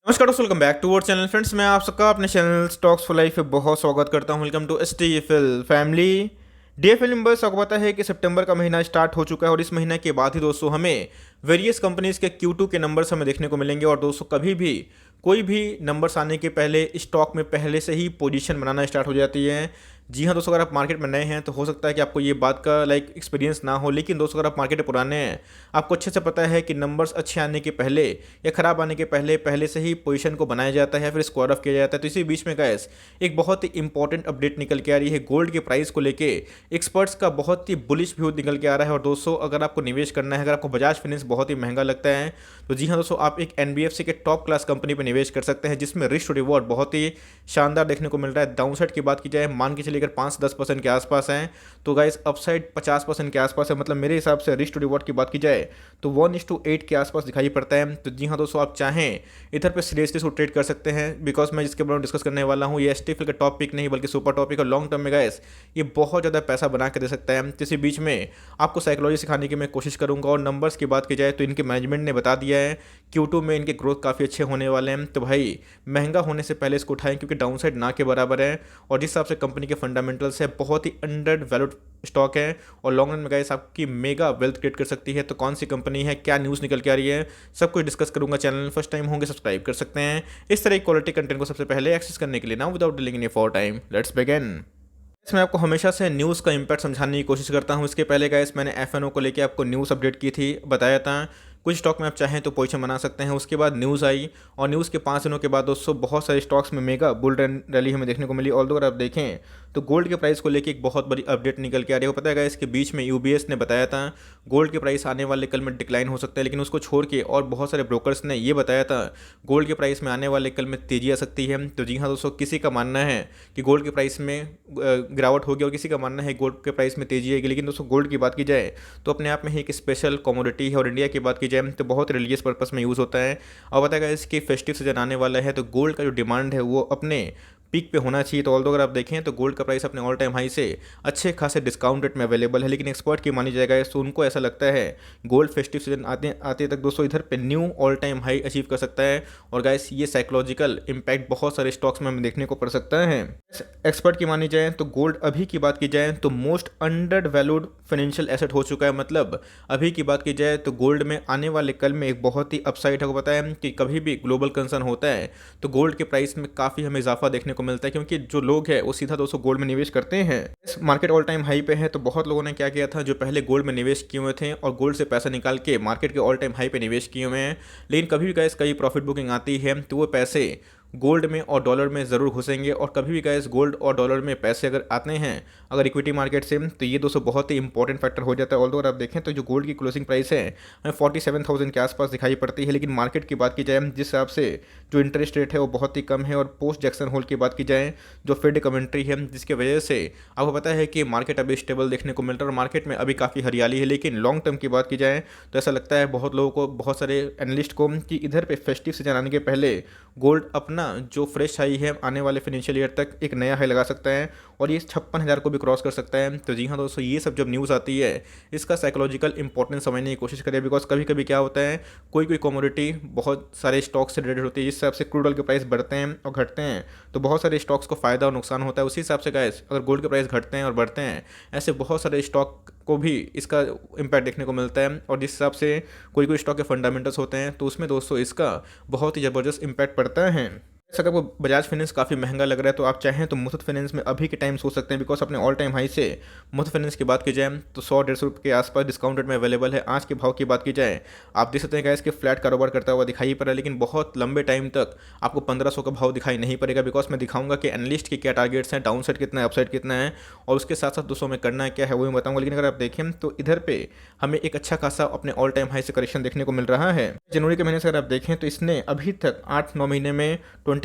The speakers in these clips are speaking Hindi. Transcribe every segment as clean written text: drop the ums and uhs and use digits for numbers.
नमस्कार दोस्तों, welcome back to our channel friends. मैं आप सबका अपने चैनल स्टॉक्स फॉर लाइफ पे बहुत स्वागत करता हूं। Welcome to STFL family. DFL members, आपको पता है कि सितंबर का महीना स्टार्ट हो चुका है और इस महीने के बाद ही दोस्तों हमें वेरियस कंपनीज के Q2 के नंबर्स हमें देखने को मिलेंगे। और दोस्तों कभी भी कोई भी नंबर्स आने के पहले स्टॉक में पहले से ही पोजीशन बनाना स्टार्ट हो जाती है। जी हाँ दोस्तों, अगर आप मार्केट में नए हैं तो हो सकता है कि आपको ये बात का एक्सपीरियंस ना हो, लेकिन दोस्तों अगर आप मार्केट में पुराने हैं, आपको अच्छे से पता है कि नंबर्स अच्छे आने के पहले या खराब आने के पहले पहले से ही पोजीशन को बनाया जाता है, फिर स्क्वायर ऑफ किया जाता है। तो इसी बीच में गाइस एक बहुत ही इंपॉर्टेंट अपडेट निकल के आ रही है गोल्ड के प्राइस को लेके। एक्सपर्ट्स का बहुत ही बुलिश व्यू निकल के आ रहा है। और दोस्तों अगर आपको निवेश करना है, अगर आपको बजाज फाइनेंस बहुत ही महंगा लगता है, तो जी हाँ दोस्तों, आप एक एनबीएफसी के टॉप क्लास कंपनी पर निवेश कर सकते हैं, जिसमें रिस्क टू रिवॉर्ड बहुत ही शानदार देखने को मिल रहा है। डाउनसाइड की बात की जाए, मान के चलिए अगर 5 से 10% के आसपास हैं, तो गाइस अपसाइड 50% के आसपास है। मतलब मेरे हिसाब से रिस्क टू रिवॉर्ड की बात की जाए तो 1:8 के आसपास दिखाई पड़ता है। तो जी हाँ दोस्तों, आप चाहें इधर पे सीरियसली इसको ट्रेड कर सकते हैं, बिकॉज मैं जिसके बारे में डिस्कस करने वाला हूँ ये एसटीएफएल का टॉप पिक नहीं बल्कि सुपर टॉपिक। और लॉन्ग टर्म में गाइस ये बहुत ज़्यादा पैसा बना के दे सकता है। इसी बीच में आपको साइकोलॉजी सिखाने की मैं कोशिश करूंगा। और नंबर्स की बात की जाए तो इनके मैनेजमेंट ने बता दिया है Q2 में इनके ग्रोथ काफ़ी अच्छे होने वाले हैं। तो भाई महंगा होने से पहले इसको उठाएं, क्योंकि डाउनसाइड ना के बराबर है। और जिस हिसाब से कंपनी के फंडामेंटल्स है, बहुत ही अंडर वैल्यूड स्टॉक है और लॉन्ग रन में गाइस आपकी मेगा वेल्थ क्रिएट कर सकती है। तो कौन सी कंपनी है, क्या न्यूज़ निकल के आ रही है, सब कुछ डिस्कस करूंगा। चैनल फर्स्ट टाइम होंगे सब्सक्राइब कर सकते हैं इस तरह की क्वालिटी कंटेंट को सबसे पहले एक्सेस करने के लिए। ना without delaying any for time, let's begin. मैं आपको हमेशा से न्यूज़ का इम्पैक्ट समझाने की कोशिश करता हूँ। इसके पहले गाइस मैंने एफएनओ को लेके आपको न्यूज़ अपडेट की थी, बताया था कुछ स्टॉक में आप चाहें तो पोजीशन बना सकते हैं। उसके बाद न्यूज़ आई और न्यूज़ के 5 दिनों के बाद दोस्तों बहुत सारे स्टॉक्स में मेगा बुल रैली हमें देखने को मिली। ऑल्दो अगर आप देखें तो गोल्ड के प्राइस को लेके एक बहुत बड़ी अपडेट निकल के आ रही है। पता है इसके बीच में यूबीएस ने बताया था गोल्ड के प्राइस आने वाले कल में डिक्लाइन हो सकता है, लेकिन उसको छोड़ के और बहुत सारे ब्रोकर्स ने ये बताया था गोल्ड के प्राइस में आने वाले कल में तेजी आ सकती है। तो जी हाँ दोस्तों, किसी का मानना है कि गोल्ड के प्राइस में गिरावट होगी और किसी का मानना है गोल्ड के प्राइस में तेजी आएगी। लेकिन दोस्तों गोल्ड की बात की जाए तो अपने आप में ही एक स्पेशल कमोडिटी है। और इंडिया की बात की जाए तो बहुत रिलीजियस पर्पस में यूज़ होता है। और बताएगा इसकी फेस्टिव सीजन आने वाला है, तो गोल्ड का जो डिमांड है वो अपने पीक पे होना चाहिए। तो ऑल्दो अगर आप देखें तो गोल्ड का प्राइस अपने ऑल टाइम हाई से अच्छे खासे डिस्काउंट रेट में अवेलेबल है। लेकिन एक्सपर्ट की मानी जाएगा तो उनको ऐसा लगता है गोल्ड फेस्टिव सीजन आते आते तक दोस्तों इधर पे knew all time high achieve कर सकता है। और गाइस ये साइकोलॉजिकल इम्पैक्ट बहुत सारे स्टॉक्स में हमें देखने को पड़ सकता है। एक्सपर्ट की मानी जाए तो गोल्ड अभी की बात की जाए तो most under valued financial asset हो चुका है। मतलब अभी की बात की जाए तो गोल्ड में आने वाले कल में एक बहुत ही अपसाइड है। पता है कि कभी भी ग्लोबल कंसर्न होता है तो गोल्ड के प्राइस में काफ़ी हमें इजाफा देखने को मिलता है, क्योंकि जो लोग हैं वो सीधा दोस्तों गोल्ड में निवेश करते हैं। इस मार्केट ऑल टाइम हाई पे है, तो बहुत लोगों ने क्या किया था, जो पहले गोल्ड में निवेश किए हुए थे और गोल्ड से पैसा निकाल के मार्केट के ऑल टाइम हाई पे निवेश किए हुए हैं। लेकिन कभी भी गाइस कहीं प्रॉफिट बुकिंग आती है तो वो पैसे गोल्ड में और डॉलर में ज़रूर घुसेंगे। और कभी भी गाइस गोल्ड और डॉलर में पैसे अगर आते हैं अगर इक्विटी मार्केट से, तो ये दोस्तों बहुत ही इंपॉर्टेंट फैक्टर हो जाता है। ऑल्दो अगर आप देखें तो जो गोल्ड की क्लोजिंग प्राइस है हमें 47,000 के आसपास दिखाई पड़ती है। लेकिन मार्केट की बात की जाए जिस हिसाब से जो इंटरेस्ट रेट है वो बहुत ही कम है। और पोस्ट जैक्सन होल की बात की जाए जो फेड कमेंट्री है, जिसकी वजह से आपको पता है कि मार्केट अभी स्टेबल देखने को मिल रहा है और मार्केट में अभी काफ़ी हरियाली है। लेकिन लॉन्ग टर्म की बात की जाए तो ऐसा लगता है बहुत लोगों को, बहुत सारे एनालिस्ट को, कि इधर पे फेस्टिव सीजन आने के पहले गोल्ड अपना जो फ्रेश हाई है आने वाले फाइनेंशियल ईयर तक एक नया हाई लगा सकता है और ये 56,000 को भी क्रॉस कर सकता है। तो जी हाँ दोस्तों, ये सब जब न्यूज़ आती है इसका साइकोलॉजिकल इंपॉर्टेंस समझने की कोशिश करें। बिकॉज कभी कभी क्या होता है, कोई कोई कमोडिटी बहुत सारे स्टॉक्स से रिलेटेड होती है, जिस हिसाब से क्रूड ऑयल के प्राइस बढ़ते हैं और घटते हैं तो बहुत सारे स्टॉक्स को फायदा और नुकसान होता है। उसी हिसाब से गाइस अगर गोल्ड के प्राइस घटते हैं और बढ़ते हैं, ऐसे बहुत सारे स्टॉक को भी इसका इम्पैक्ट देखने को मिलता है। और जिस हिसाब से कोई कोई स्टॉक के फंडामेंटल्स होते हैं तो उसमें दोस्तों इसका बहुत ही ज़बरदस्त इम्पैक्ट पड़ता है। अगर आपको बजाज फाइनेंस काफ़ी महंगा लग रहा है तो आप चाहें तो मुथूट फाइनेंस में अभी के टाइम सोच सकते हैं। बिकॉज अपने ऑल टाइम हाई से मुथूट फाइनेंस की बात की जाए तो 100-150 रुपये के आसपास डिस्काउंट रेट में अवेलेबल है। आज के भाव की बात की जाए आप देख सकते हैं कि इसके फ्लैट कारोबार करता हुआ दिखाई पड़ रहा है, लेकिन बहुत लंबे टाइम तक आपको 1500 का भाव दिखाई नहीं पड़ेगा। बिकॉज मैं दिखाऊंगा कि एनालिस्ट के क्या टारगेट्स हैं, डाउन साइड कितना है, अपसाइड कितना है, और उसके साथ साथ दोस्तों में करना क्या है वो भी बताऊंगा। लेकिन अगर आप देखें तो इधर पे हमें एक अच्छा खासा अपने ऑल टाइम हाई से करेक्शन देखने को मिल रहा है। जनवरी के महीने से अगर आप देखें तो इसने अभी तक 8-9 महीने में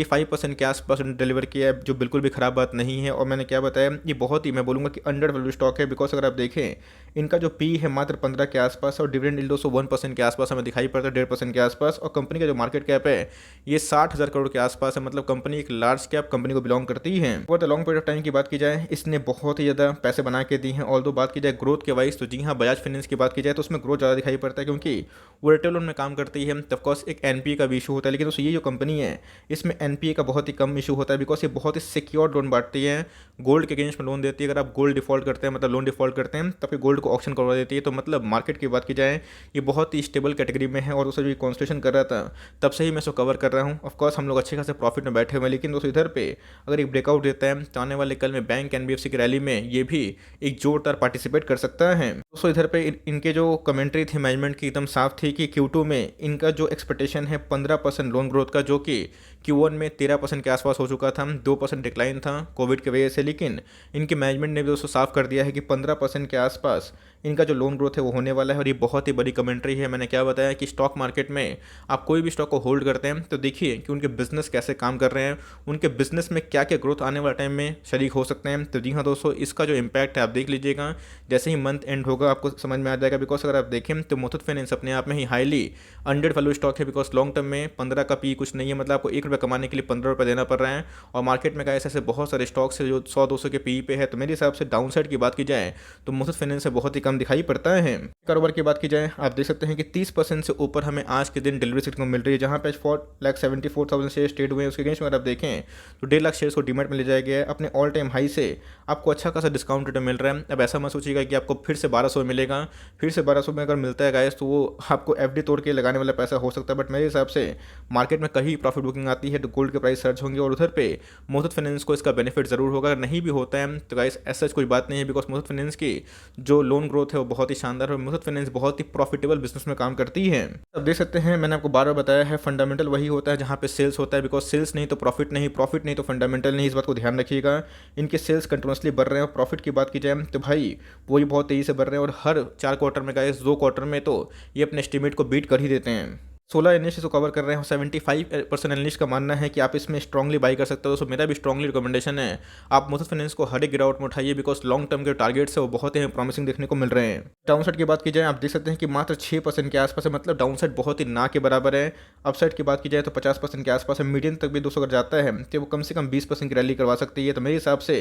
75% के आसपास डिलीवर किया है, जो बिल्कुल भी ख़राब बात नहीं है। और मैंने क्या बताया, ये बहुत ही मैं बोलूँगा कि अंडर वैल्यू स्टॉक है, बिकॉज अगर आप देखें इनका जो पी है मात्र 15 के आसपास और डिविडेंड यील्ड 1% के आसपास हमें दिखाई पड़ता है, 1.5% के आसपास। और कंपनी का जो मार्केट कैप है ये 60,000 करोड़ के आसपास है, मतलब कंपनी एक लार्ज कैप कंपनी को बिलोंग करती है। और लॉन्ग पीरियड ऑफ टाइम की बात की जाए, इसने बहुत ही ज़्यादा पैसे बना के दी हैं। और दो बात की जाए ग्रोथ के वाइज, तो जी हाँ, बजाज फाइनेंस की बात की जाए तो उसमें ग्रोथ ज़्यादा दिखाई पड़ता है, क्योंकि वो रिटेल लोन में काम करती है। ऑफकोर्स एक एनपीए का भी इशू होता है, लेकिन दोस्तों ये जो कंपनी है इसमें एनपीए का बहुत ही कम इशू होता है, बिकॉज ये बहुत ही सिक्योर लोन बांटती है, गोल्ड के अगेंस्ट में लोन देती है। अगर आप गोल्ड डिफॉल्ट करते हैं, मतलब लोन डिफॉल्ट करते हैं, तब फिर गोल्ड को ऑक्शन करवा देती है। तो मतलब मार्केट की बात की जाए ये बहुत ही स्टेबल कैटेगरी में है। और दोस्तों जो कॉन्स्टिट्यूशन कर रहा था तब से ही मैं इसको कवर कर रहा हूँ। ऑफकोर्स हम लोग अच्छे खासे प्रॉफिट में बैठे हुए हैं, लेकिन दोस्तों इधर पे अगर एक ब्रेकआउट देता है तो आने वाले कल में बैंक एनबीएफसी की रैली में ये भी एक जोरदार पार्टिसिपेट कर सकता है। दोस्तों इधर पे इनके जो कमेंट्री थी मैनेजमेंट की एकदम साफ थी कि Q2 में इनका जो एक्सपेक्टेशन है 15% लोन ग्रोथ का, जो कि Q1 में 13% के आसपास हो चुका था, 2% डिक्लाइन था कोविड की वजह से। लेकिन इनके मैनेजमेंट ने भी दोस्तों साफ कर दिया है कि 15% के आसपास इनका जो लोन ग्रोथ है वो होने वाला है। और ये बहुत ही बड़ी कमेंट्री है। मैंने क्या बताया कि स्टॉक मार्केट में आप कोई भी स्टॉक को होल्ड करते हैं तो देखिए कि उनके बिजनेस कैसे काम कर रहे हैं, उनके बिजनेस में क्या क्या ग्रोथ आने वाले टाइम में शरीक हो सकते हैं। तो जी हाँ दोस्तों, इसका जो इम्पैक्ट है आप देख लीजिएगा, जैसे ही मंथ एंड होगा आपको समझ में आ जाएगा। बिकॉज अगर आप देखें तो मुथूट फाइनेंस अपने आप में ही हाईली अंडर वैल्यू स्टॉक है, बिकॉज लॉन्ग टर्म में 15 का पी कुछ नहीं है, मतलब आपको ₹1 कमाने के लिए ₹15 देना पड़ रहा है। और मार्केट में ऐसे बहुत सारे स्टॉक्स है जो 100-200 के पी पे है। तो मेरे हिसाब से डाउन साइड की बात की जाए तो मुथूट फाइनेंस से बहुत ही कम दिखाई पड़ता है। कारोबार की बात की जाए, आप देख सकते हैं कि 30% से ऊपर हमें आज के दिन डिलीवरी सीट को मिल रही है, जहां पे 4,74,000 शेयर ट्रेड हुए हैं। उसके अगेंस्ट में अगर आप देखें तो 1.5 लाख शेयर्स को डीमैट में ले जाया गया है। अपने ऑल टाइम हाई से आपको अच्छा खासा डिस्काउंट रेट मिल रहा है। अब ऐसा मत सोचिएगा कि आपको फिर से 1200 मिलेगा, फिर से 1200 में अगर मिलता है गाइस तो वो आपको एफडी तोड़ के लगाने वाला पैसा हो सकता है। बट मेरे हिसाब से मार्केट में कहीं प्रॉफिट बुकिंग आती है तो गोल्ड के प्राइस सर्च होंगे और उधर पे मुथूट फाइनेंस को इसका बेनिफिट जरूर होगा। अगर नहीं भी होता है तो गाइस ऐसा कोई बात नहीं है, बिकॉज मुथूट फाइनेंस की जो लोन ग्रोथ है वो बहुत ही शानदार है और मुथूट फाइनेंस बहुत ही प्रॉफिटेबल बिजनेस में काम करती है। अब देख सकते हैं, मैंने आपको बार बार बताया है, फंडामेंटल वही होता है जहाँ पे सेल्स होता है, बिकॉज सेल्स नहीं तो प्रॉफिट नहीं, प्रॉफिट नहीं तो फंडामेंटल नहीं। इस बात को ध्यान रखिएगा। इनके सेल्स कंटिन्यूसली बढ़ रहे हैं और प्रॉफिट की बात की जाए तो भाई वो भी बहुत तेज़ी से बढ़ रहे हैं और हर 4 क्वार्टर में गाइस 2 क्वार्टर में तो ये अपने एस्टिमेट को बीट कर ही देते हैं। 16 एनालिस्ट इसको कवर कर रहे हैं। 75% एनालिस्ट का मानना है कि आप इसमें स्ट्रांगली बाई कर सकते हो। तो मेरा भी स्ट्रांगली रिकमेंडेशन है आप मुथूट फाइनेंस को हर एक गिरावट में उठाइए, बिकॉज लॉन्ग टर्म के टारगेट्स है वो बहुत ही प्रॉमिसिंग देखने को मिल रहे हैं। डाउन साइड की बात की जाए, आप देख सकते हैं कि मात्र 6% के आसपास है, मतलब डाउन साइड बहुत ही ना के बराबर है। अपसाइड की बात की जाए तो 50% के आसपास है। मीडियम तक भी दोस्तों अगर जाता है तो वो कम से कम 20% की रैली करवा सकती है। तो मेरे हिसाब से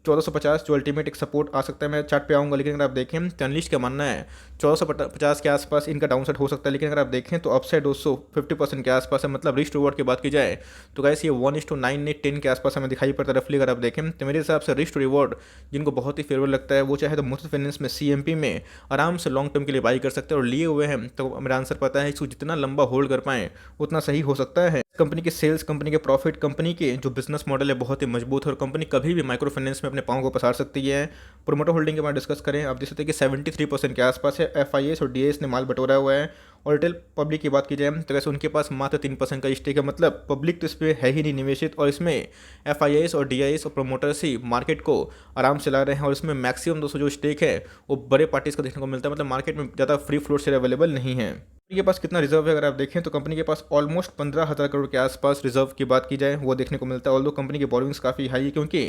1450 जो अल्टीमेट एक सपोर्ट आ सकता है, मैं चार्ट पे आऊँगा। लेकिन अगर आप देखें तो एनालिस्ट का मानना है 1450 के आसपास इनका डाउन साइड हो सकता है। लेकिन अगर आप देखें तो अपसाइड 50% के आसपास है। मतलब रिस्क रिवॉर्ड की बात की जाए तो गाइस ये 1:9 नहीं 10 के आसपास हमें दिखाई पड़ता है रफली। अगर आप देखें तो मेरे हिसाब से रिस्क रिवॉर्ड जिनको बहुत ही फेवरेबल लगता है वो चाहे तो मुथूट फाइनेंस में सीएमपी में आराम से लॉन्ग टर्म के लिए बाई कर सकते हैं और लिए हुए हैं। तो मेरा आंसर पता है, इसको जितना लंबा होल्ड कर पाएँ उतना सही हो सकता है। कंपनी के सेल्स, कंपनी के प्रॉफिट, कंपनी के जो बिजनेस मॉडल है बहुत ही मजबूत है और कंपनी कभी भी माइक्रो फाइनेंस में अपने पाँव को पसार सकती है। प्रोमोटर होल्डिंग के बारे में डिस्कस करें, आप देख सकते हैं कि 73% के आसपास है। एफआईएस और डीएस ने माल बटोरा हुआ है। और रिटेल पब्लिक की बात की जाए तो वैसे उनके पास मात्र 3% का स्टेक है, मतलब पब्लिक तो इस पर है ही नहीं निवेशित। और इसमें एफआईएस और डीआईएस और प्रोमोटर्स ही मार्केट को आराम से ला रहे हैं और इसमें मैक्सिमम दोस्तों जो स्टेक है वो बड़े पार्टीज को देखने को मिलता है। मतलब मार्केट में ज़्यादा फ्री फ्लोट शेयर अवेलेबल नहीं है। कंपनी के पास कितना रिजर्व है अगर आप देखें तो कंपनी के पास ऑलमोस्ट 15,000 करोड़ के आसपास रिजर्व की बात की जाए वो देखने को मिलता है। ऑल्दो कंपनी के बोरोइंग्स काफ़ी हाई है, क्योंकि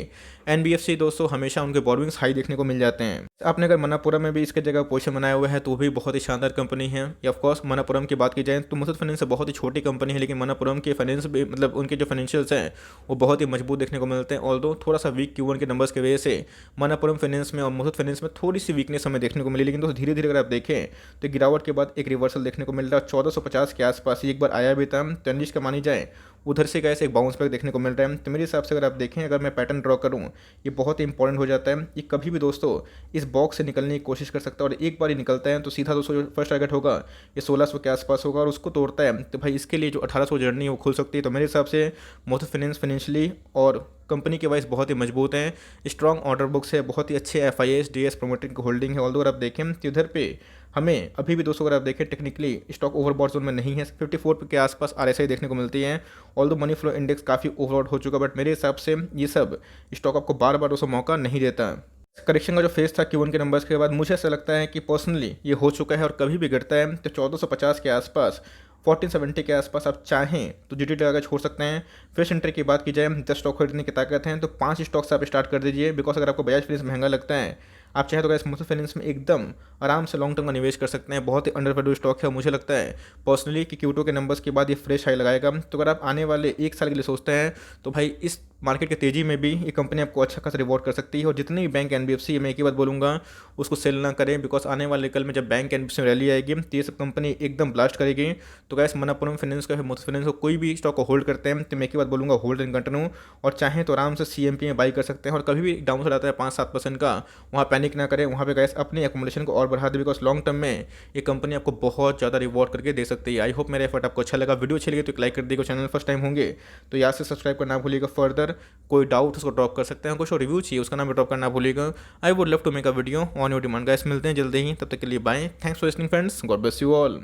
एनबीएफसी दोस्तों हमेशा उनके बोरोइंग्स हाई देखने को मिल जाते हैं। आपने अगर मनापुरम में भी इसके जगह पोजीशन बनाया हुआ है तो वो भी बहुत ही शानदार कंपनी है। या ऑफकोर्स मनापुरम की बात की जाए तो मुथूट फाइनेंस बहुत ही छोटी कंपनी है, लेकिन मनापुरम के फाइनेंस भी मतलब उनके जो फाइनेंशियल्स हैं वो बहुत ही मजबूत देखने को मिलते हैं। ऑल्दो थोड़ा सा वीक Q1 के नंबर्स की वजह से मनापुरम फाइनेंस में और मुथूट फाइनेंस में थोड़ी सी वीकनेस हमें देखने को मिली, लेकिन दोस्तों धीरे धीरे अगर आप देखें तो गिरावट के बाद एक रिवर्सल देखने को मिल रहा है। 1450 के आसपास एक बार आया भी था। तो एनालिस्ट का मानी जाए उधर से कैसे एक बाउंस बैक देखने को मिल रहा है। तो मेरे हिसाब से अगर आप देखें, अगर मैं पैटर्न ड्रॉ करूं, ये बहुत ही इंपॉर्टेंट हो जाता है। ये कभी भी दोस्तों इस बॉक्स से निकलने की कोशिश कर सकता है और एक बार ही निकलता है तो सीधा दोस्तों जो फर्स्ट टारगेट होगा ये 1600 के आसपास होगा और उसको तोड़ता है तो भाई इसके लिए जो 1800 जर्नी है वो खुल सकती है। तो मेरे हिसाब से मुथूट फाइनेंस फाइनेंशियली और कंपनी के वाइज बहुत ही मजबूत हैं, स्ट्रॉन्ग ऑर्डर बुक्स है, बहुत ही अच्छे एफआईएस डीएस प्रोमोटिंग की होल्डिंग है। ऑल्दो अगर आप देखें तो इधर पे हमें अभी भी दोस्तों अगर आप देखें टेक्निकली स्टॉक ओवरबॉट जोन में नहीं है। 54 के आसपास आरएसआई देखने को मिलती है। ऑल्दो मनी फ्लो इंडेक्स काफ़ी ओवरआउट हो चुका, बट मेरे हिसाब से ये सब स्टॉक आपको बार बार दोस्तों मौका नहीं देता। करेक्शन का जो फेज था Q1 के नंबर्स के बाद मुझे ऐसा लगता है कि पर्सनली ये हो चुका है और कभी भी गिरता है तो 1450 के आसपास 1470 के आसपास आप चाहें तो जीटी लगा के छोड़ सकते हैं। फ्रेश एंट्री की बात की जाए, 10 स्टॉक खरीदने की ताकत है तो 5 स्टॉक से आप स्टार्ट कर दीजिए। बिकॉज अगर आपको बजाज फाइनेंस महंगा लगता है, आप चाहें तो गाइस मुथूट फाइनेंस में एकदम आराम से लॉन्ग टर्म का निवेश कर सकते हैं। बहुत ही अंडर वैल्यू स्टॉक है। मुझे लगता है पर्सनली कि Q2 के नंबर्स के बाद ये फ्रेश हाई लगाएगा। तो अगर आप आने वाले 1 साल के लिए सोचते हैं तो भाई इस मार्केट की तेज़ी में भी ये कंपनी आपको अच्छा खासा रिवॉर्ड कर सकती है। और जितनी भी बैंक NBFC, मैं एक ही बात बोलूँगा, उसको सेल ना करें। बिकॉज आने वाले कल में जब बैंक NBFC में रैली आएगी तो ये सब कंपनी एकदम ब्लास्ट करेगी। तो गैस मनप्पुरम फाइनेंस का, मुथूट फाइनेंस को कोई भी स्टॉक को होल्ड करते हैं तो मैं एक ही बात बोलूँगा, होल्ड एंड कंटिन्यू। और चाहें तो आराम से CMP में बाई कर सकते हैं। और कभी भी डाउन साइड आता है 5-7% का, वहाँ पैनिक ना करें, वहाँ पे गैस अपनी एकोमोडेशन को और बढ़ा दे। बिकॉज लॉन्ग टर्म में ये कंपनी आपको बहुत ज़्यादा रिवॉर्ड करके दे सकती है। आई होप मेरा एफर्ट आपको अच्छा लगा। वीडियो अच्छी लगी तो एक लाइक कर दीजिएगा। चैनल फर्स्ट टाइम होंगे तो यहाँ से सब्सक्राइब करना भूलिएगा। फर्दर कोई डाउट उसको ड्रॉप कर सकते हैं, कुछ और रिव्यू चाहिए उसका नाम भी ड्रॉप करना भूलिएगा। I would love to make a video on your demand. Guys मिलते हैं जल्दी ही, तब तक के लिए bye. Thanks for listening friends, God bless you all.